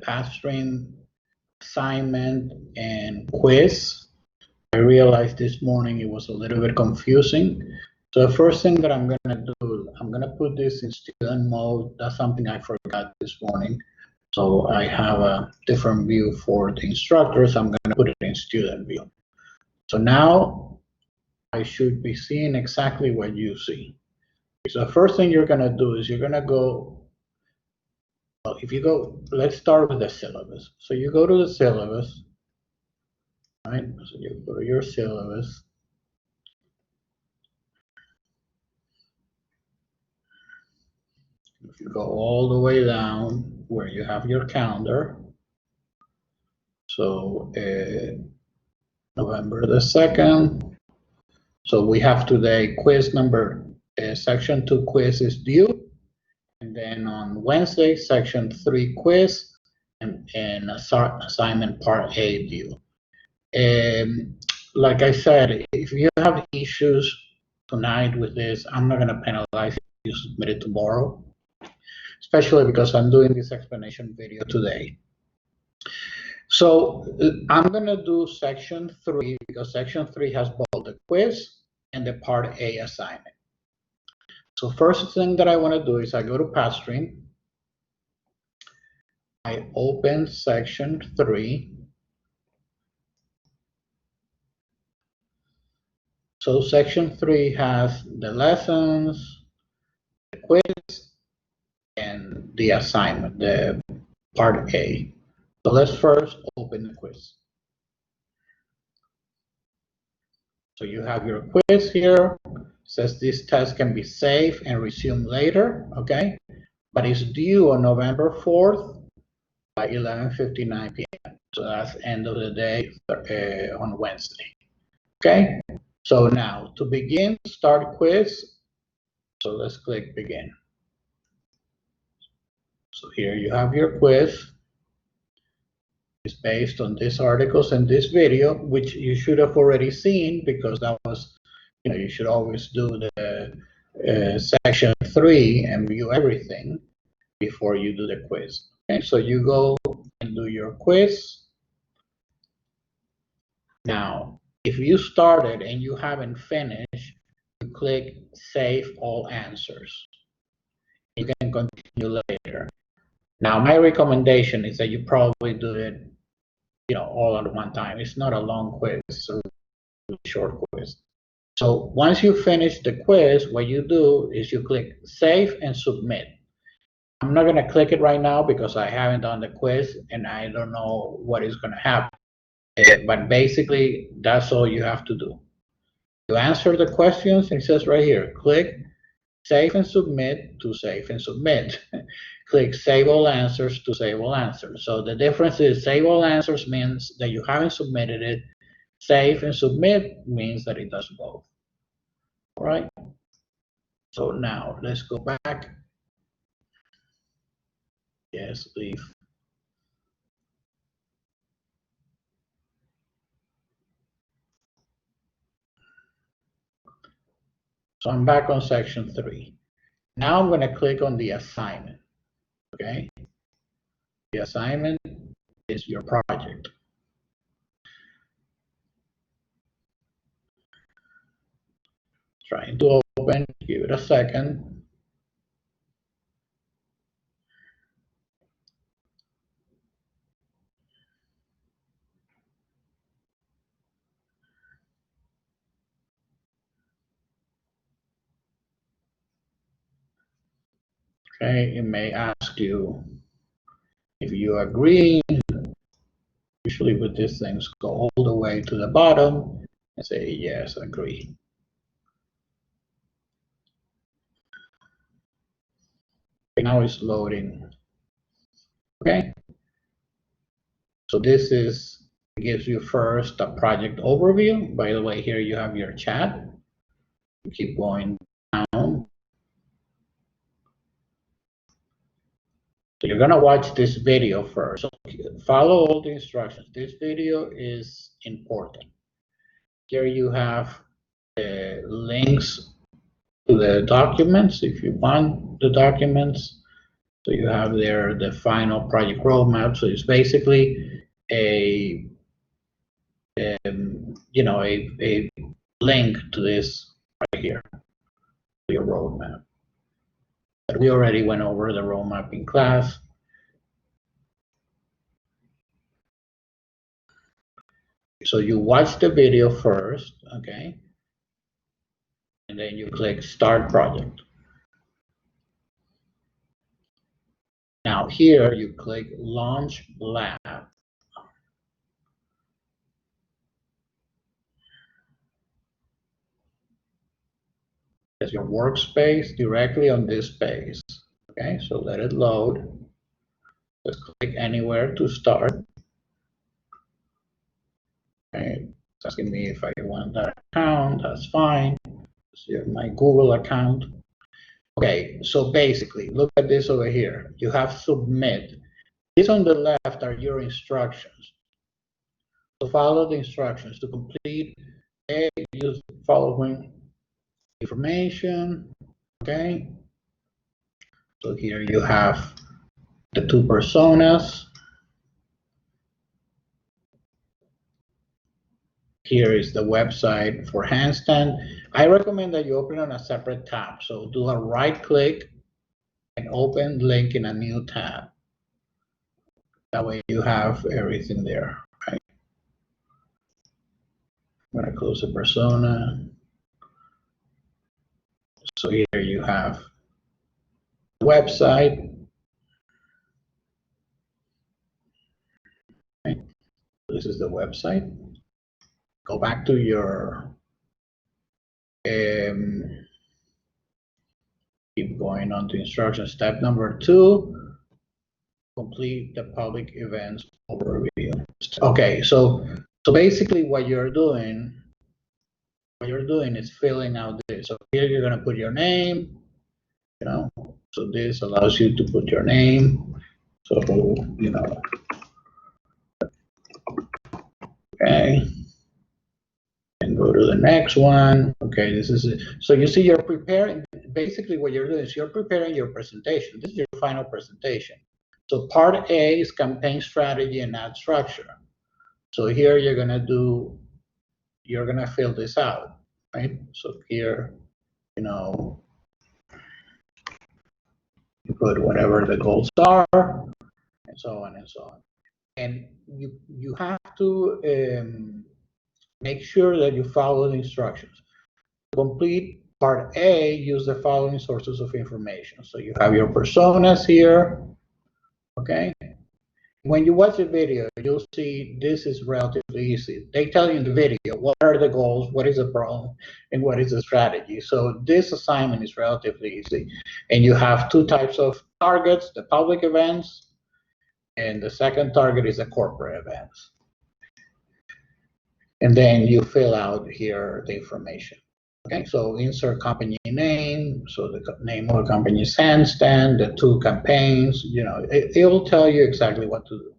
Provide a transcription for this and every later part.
Pathstream assignment and quiz. I realized this morning it was a little bit confusing. So the first thing that I'm going to do, I'm going to put this in student mode. That's something I forgot this morning. So I have a different view for the instructors. I'm going to put it in student view. So now I should be seeing exactly what you see. So the first thing you're going to do is you're going to go, well, if you go, let's start with the syllabus. So you go to the syllabus, right? So you go to your syllabus. If you go all the way down where you have your calendar, so November the 2nd, so we have today quiz number, section 2 quiz is due, and then on Wednesday, section 3 quiz, and assignment part A due. Like I said, if you have issues tonight with this, I'm not going to penalize you submit it tomorrow, especially because I'm doing this explanation video today. So I'm going to do section 3 because section 3 has both the quiz and the part A assignment. So first thing that I want to do is I go to Pathstream, I open section 3. So section 3 has the lessons, the quiz, and the assignment, the part A. So let's first open the quiz. So you have your quiz here. It says this test can be saved and resumed later, okay? But it's due on November 4th by 11:59 p.m. So that's end of the day on Wednesday, okay? So now to begin, start quiz. So let's click begin. So here you have your quiz. It's based on these articles and this video, which you should have already seen because that was, you should always do the section 3 and view everything before you do the quiz. Okay, so you go and do your quiz. Now, if you started and you haven't finished, you click Save All Answers. You can continue later. Now, my recommendation is that you probably do it, all at one time. It's not a long quiz, it's a really short quiz. So once you finish the quiz, what you do is you click Save and Submit. I'm not going to click it right now because I haven't done the quiz and I don't know what is going to happen. But basically, that's all you have to do. You answer the questions, and it says right here, click Save and Submit to save and submit. Click Save All Answers to save all answers. So the difference is Save All Answers means that you haven't submitted it. Save and Submit means that it does both. All right? So now let's go back. Yes, leave. So I'm back on section 3. Now I'm going to click on the assignment. Okay? The assignment is your project. Trying to open, give it a second. Okay, it may ask you if you agree. Usually with these things, go all the way to the bottom and say, yes, agree. Okay, now it's loading. Okay. So this gives you first a project overview. By the way, here you have your chat. You keep going down. So you're going to watch this video first. So follow all the instructions. This video is important. Here you have links to the documents if you want the documents. So you have there the final project roadmap. So it's basically a a link to this right here, to your roadmap. But we already went over the roadmap in class. So you watch the video first, okay? And then you click Start Project. Now here you click Launch Lab. There's your workspace directly on this space. Okay, so let it load. Just click anywhere to start. Okay, it's asking me if I want that account. That's fine. Here's my Google account. Okay, so basically, look at this over here. You have submit. This on the left are your instructions. So follow the instructions to complete. Use the following information. Okay. So here you have the two personas. Here is the website for handstand. I recommend that you open on a separate tab. So do a right click and open link in a new tab. That way you have everything there. Right? I'm going to close the persona. So here you have the website. Right? This is the website. Go back to your keep going on to instructions. Step number 2, complete the public events overview. Okay, so basically what you're doing is filling out this. So here you're going to put your name, so this allows you to put your name. So, okay. And go to the next one. Okay, this is it. So you see you're preparing, basically what you're doing is you're preparing your presentation. This is your final presentation. So part A is campaign strategy and ad structure. So here you're gonna fill this out, right? So here, you put whatever the goals are, and so on and so on. And you have to make sure that you follow the instructions. To complete part A, use the following sources of information. So you have your personas here, okay? When you watch the video, you'll see this is relatively easy. They tell you in the video what are the goals, what is the problem, and what is the strategy. So this assignment is relatively easy. And you have 2 types of targets, the public events, and the second target is the corporate events. And then you fill out here the information. Okay, so insert company name, so the name of the company is Handstand, the 2 campaigns, it will tell you exactly what to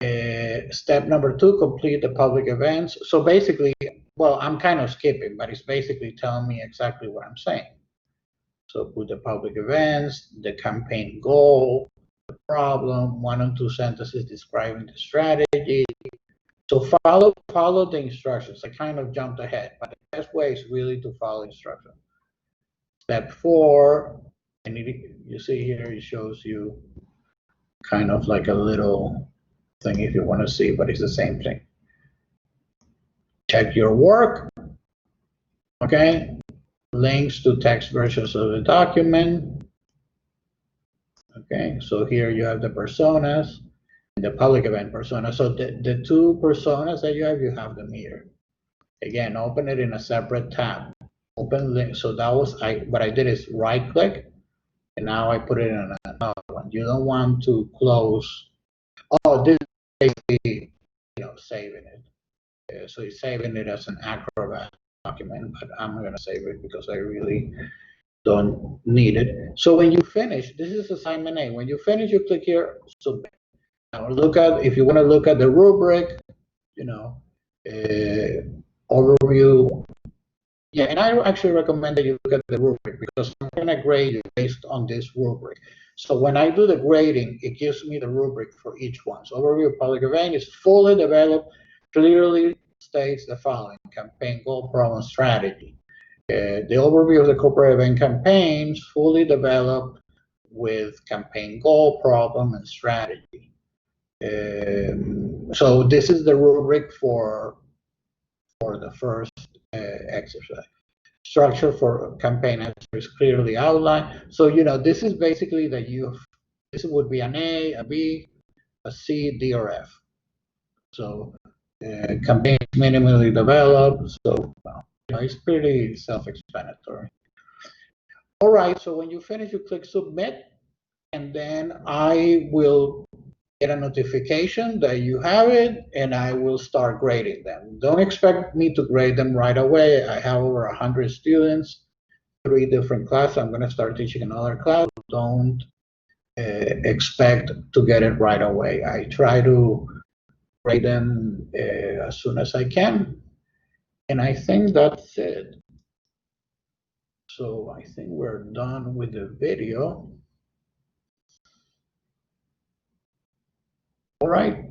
do. Step number 2, complete the public events. So basically, well, I'm kind of skipping, but it's basically telling me exactly what I'm saying. So put the public events, the campaign goal, the problem, 1 or 2 sentences describing the strategy. So follow the instructions. I kind of jumped ahead, but the best way is really to follow instructions. Step 4, and you see here, it shows you kind of like a little thing if you want to see, but it's the same thing. Check your work. Okay. Links to text versions of the document. Okay. So here you have the personas. The public event persona. So the 2 personas that you have them here. Again, open it in a separate tab. Open link. So that was what I did is right click, and now I put it in another one. You don't want to close. Oh, this is basically saving it. So it's saving it as an Acrobat document, but I'm not gonna save it because I really don't need it. So when you finish, this is assignment A. When you finish, you click here, submit. Now if you want to look at the rubric, overview. Yeah, and I actually recommend that you look at the rubric because I'm going to grade you based on this rubric. So when I do the grading, it gives me the rubric for each one. So overview of public event is fully developed, clearly states the following: campaign goal, problem, strategy. The overview of the corporate event campaigns, fully developed with campaign goal, problem, and strategy. So this is the rubric for the first exercise. Structure for campaign answer is clearly outlined. So, you know, this is basically that this would be an A, a B, a C, D, or F. So campaign is minimally developed. So, well, you know, it's pretty self-explanatory. All right, so when you finish, you click submit, and then I will get a notification that you have it, and I will start grading them. Don't expect me to grade them right away. I have over 100 students, 3 different classes. I'm going to start teaching another class. Don't expect to get it right away. I try to grade them as soon as I can, and I think that's it. So I think we're done with the video. All right.